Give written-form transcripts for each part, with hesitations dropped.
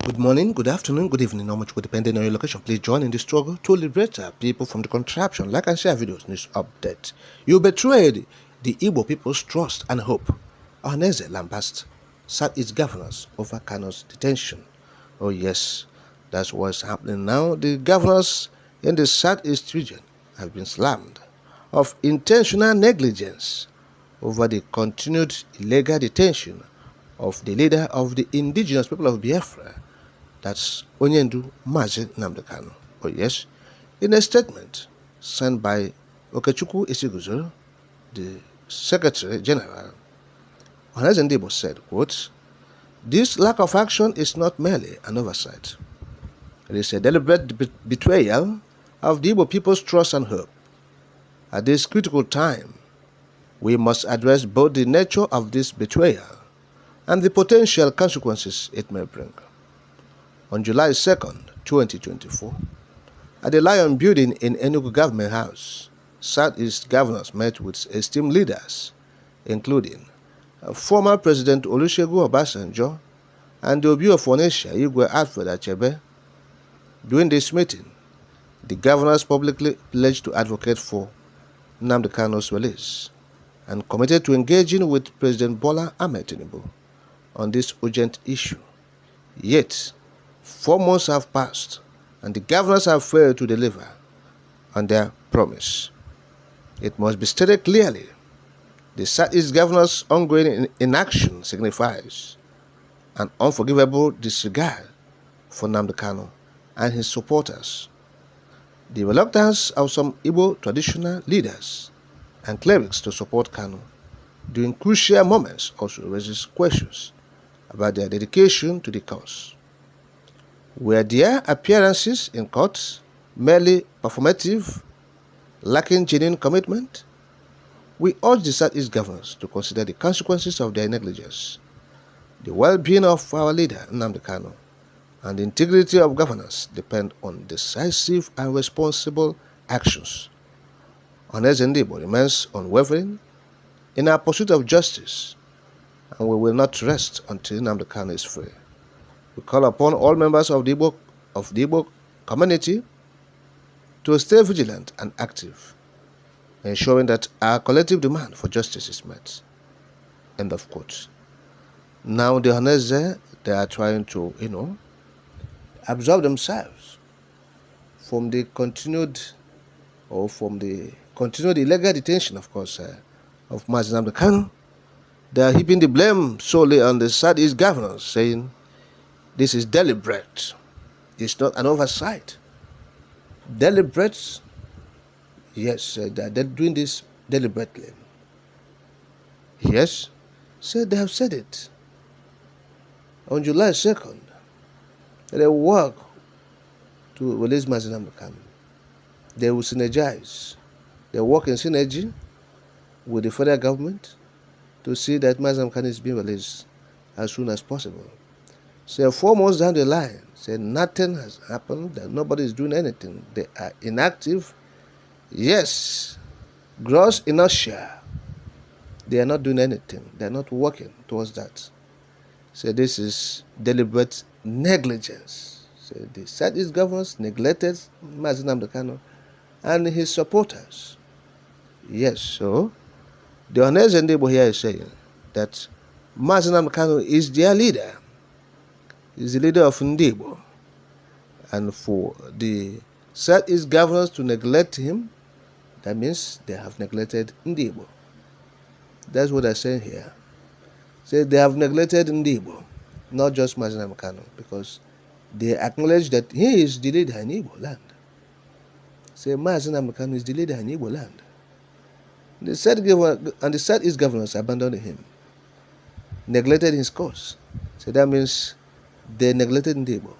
Good morning, good afternoon, good evening, how much will depending on your location. Please join in the struggle to liberate our people from the contraption. Like and share videos, news update. You betrayed the Igbo people's trust and hope. Ohaneze lambast sat its governors over Kanu's detention. Oh yes, that's what's happening now. The governors in the Southeast region have been slammed of intentional negligence over the continued illegal detention of the leader of the indigenous people of Biafra, that's Onyendu Mazi Nnamdi Kanu. Oh yes, in a statement sent by Okechukwu Isiguzo, the Secretary General, Ohaneze Ndibo said, quote, "This lack of action is not merely an oversight. It is a deliberate betrayal of the Igbo people's trust and hope. At this critical time, we must address both the nature of this betrayal and the potential consequences it may bring." On July 2nd, 2024, at the Lion Building in Enugu Government House, Southeast governors met with esteemed leaders, including former President Olusegun Obasanjo and the Obi of Onitsha, Igwe Alfred Achebe. During this meeting, the governors publicly pledged to advocate for Nnamdi Kanu's release and committed to engaging with President Bola Ahmed Tinubu on this urgent issue. Yet, 4 months have passed, and the governors have failed to deliver on their promise. It must be stated clearly, the Southeast governors' ongoing inaction signifies an unforgivable disregard for Nnamdi Kanu and his supporters. The reluctance of some Igbo traditional leaders and clerics to support Kanu during crucial moments also raises questions about their dedication to the cause. Were their appearances in court merely performative, lacking genuine commitment? We urge the Southeast governors to consider the consequences of their negligence. The well-being of our leader, Nnamdi Kanu, and the integrity of governance depend on decisive and responsible actions. Ohaneze Ndibo remains unwavering in our pursuit of justice, and we will not rest until Nnamdi Kanu is free. We call upon all members of the Igbo community to stay vigilant and active, ensuring that our collective demand for justice is met." End of quote. Now the Ohaneze, they are trying to, absolve themselves from the continued illegal detention, of course, of Mazi Nnamdi Kanu. They are heaping the blame solely on the Southeast governors, saying this is deliberate. It's not an oversight. Deliberate, yes, they're doing this deliberately. Yes, they have said it. On July 2nd, they work to release Mazi Nnamdi Kanu. They will synergize. They work in synergy with the federal government to see that Mazi Nnamdi Kanu is being released as soon as possible. 4 months down the line, nothing has happened, that nobody is doing anything. They are inactive. Yes, gross inertia. They are not doing anything. They are not working towards that. This is deliberate negligence. The Southeast governors neglected Mazi Nnamdi Kanu and his supporters. Yes, so the Ohaneze Ndibo here is saying that Mazi Nnamdi Kanu is their leader. Is the leader of Ndibo, and for the Southeast governors to neglect him, that means they have neglected Ndibo. That's what they're saying here. They have neglected Ndibo, not just Mazi Nnamdi Kanu, because they acknowledge that he is the leader in Igbo land. Mazi Nnamdi Kanu is the leader in Igbo land. The Southeast governors abandoned him, neglected his cause. That means they neglected Ndibo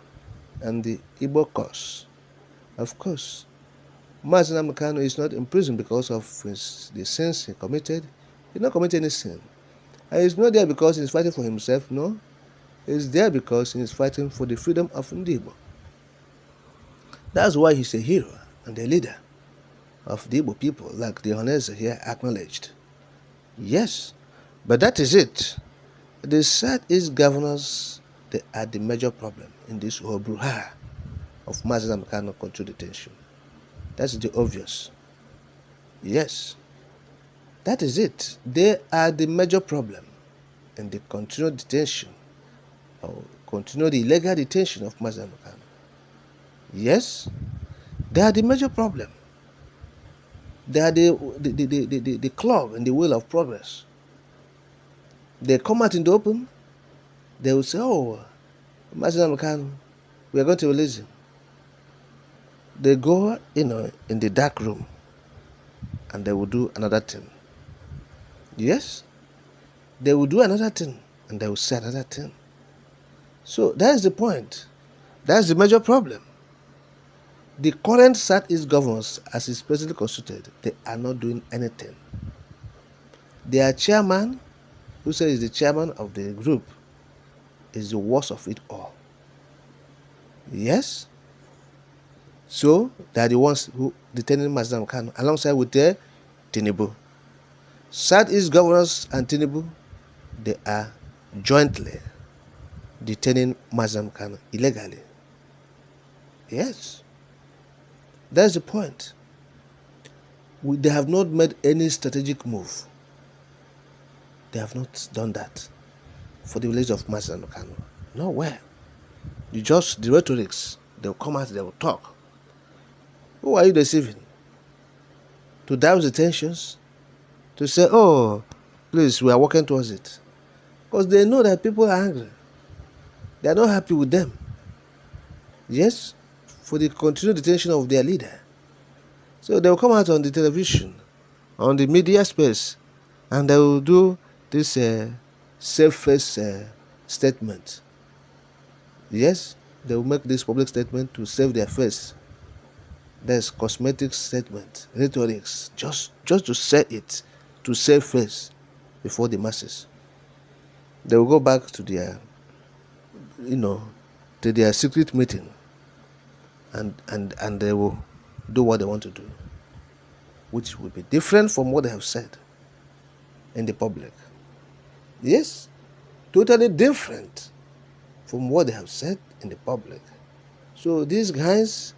and the Igbo cause. Of course, Mazi Nnamdi Kanu is not in prison because of the sins he committed. He did not commit any sin. And he's not there because he's fighting for himself, no. He's there because he's fighting for the freedom of Ndibo. That's why he's a hero and a leader of the Igbo people, like the Ohaneze here acknowledged. Yes, but that is it. The Southeast governors they are the major problem in this whole brouhaha of Mazen Kanu control detention. That's the obvious. Yes, that is it. They are the major problem in the continued detention or continued illegal detention of Mazen Kanu. Yes, they are the major problem. They are the clog in the wheel of progress. They come out in the open, they will say, oh, Mazen Kanu, we are going to release him. They go, in the dark room, and they will do another thing. Yes, they will do another thing, and they will say another thing. So that is the point. That's the major problem. The current Southeast governors, as is presently constituted, they are not doing anything. Their chairman, who says the chairman of the group, is the worst of it all. Yes. So they are the ones who detaining Mazen Kanu alongside with their Tinubu. Southeast governors and Tinubu, they are jointly detaining Mazen Kanu illegally. Yes. That's the point. They have not made any strategic move. They have not done that for the release of Mazen Kanu. Nowhere. You just the rhetorics. They'll come out, they will talk. Who are you deceiving? To douse the tensions? To say, oh, please, we are working towards it. Because they know that people are angry. They are not happy with them. Yes, for the continued detention of their leader. So they will come out on the television, on the media space, and they will do this safe-face statement. Yes, they will make this public statement to save their face. There's cosmetic statement, rhetorics, just to say it, to save face before the masses. They will go back to their, to their secret meeting, and they will do what they want to do, which will be different from what they have said in the public. Yes, totally different from what they have said in the public. So these guys,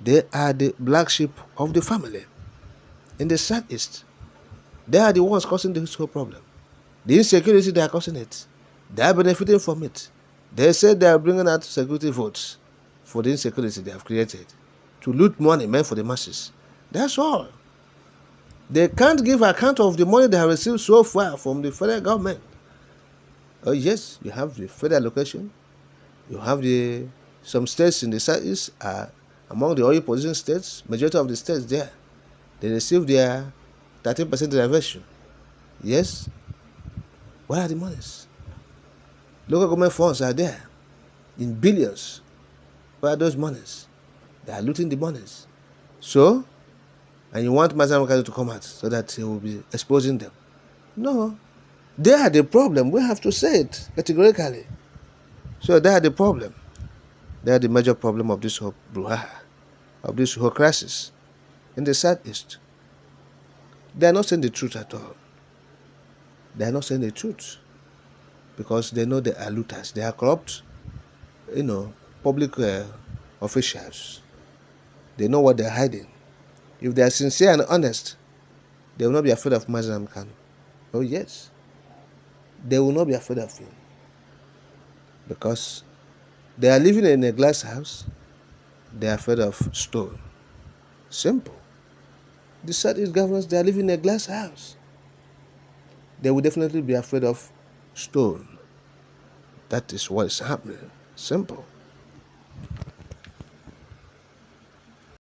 they are the black sheep of the family in the Southeast. They are the ones causing this whole problem. The insecurity, they are causing it. They are benefiting from it. They said they are bringing out security votes for the insecurity they have created to loot money meant for the masses. That's all. They can't give account of the money they have received so far from the federal government. Oh yes, you have the federal allocation. You have some states in the Southeast are among the oil producing states. Majority of the states there, they receive their 13% reservation. Yes. Where are the monies? Local government funds are there in billions. Where are those monies? They are looting the monies. So, and you want Mazen Kanu to come out so that he will be exposing them. No. They are the problem. We have to say it categorically. So they are the problem. They are the major problem of this whole brouhaha, of this whole crisis in the Southeast. They are not saying the truth at all. They are not saying the truth because they know they are looters. They are corrupt, public officials. They know what they are hiding. If they are sincere and honest, they will not be afraid of Mazen Kanu. Oh yes, they will not be afraid of him because they are living in a glass house. They are afraid of stone. Simple. The Southeast governors, they are living in a glass house. They will definitely be afraid of stone. That is what is happening. Simple.